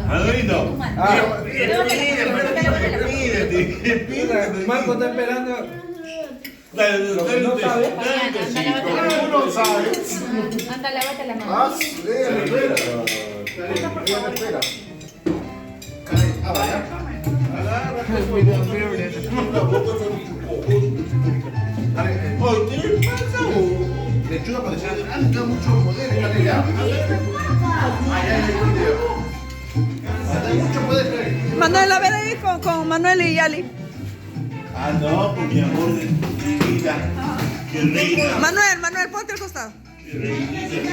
Manuelito. Pídete. Marco está esperando. Dale, Lo que no sabe. Uno sabe. Anda, lávate la mano. Ah, espera. Espera. Ah, vaya. Oye, ¿qué pasa? Lechuga para echar. Ah, no mucho poder. Espérate ya. Allá en el video. Hay mucho poder. Manuel, a ver ahí con Manuel y Yali. Ah, no, pues mi amor de mi vida. Qué reina. Manuel, ponte al costado. Qué reinita.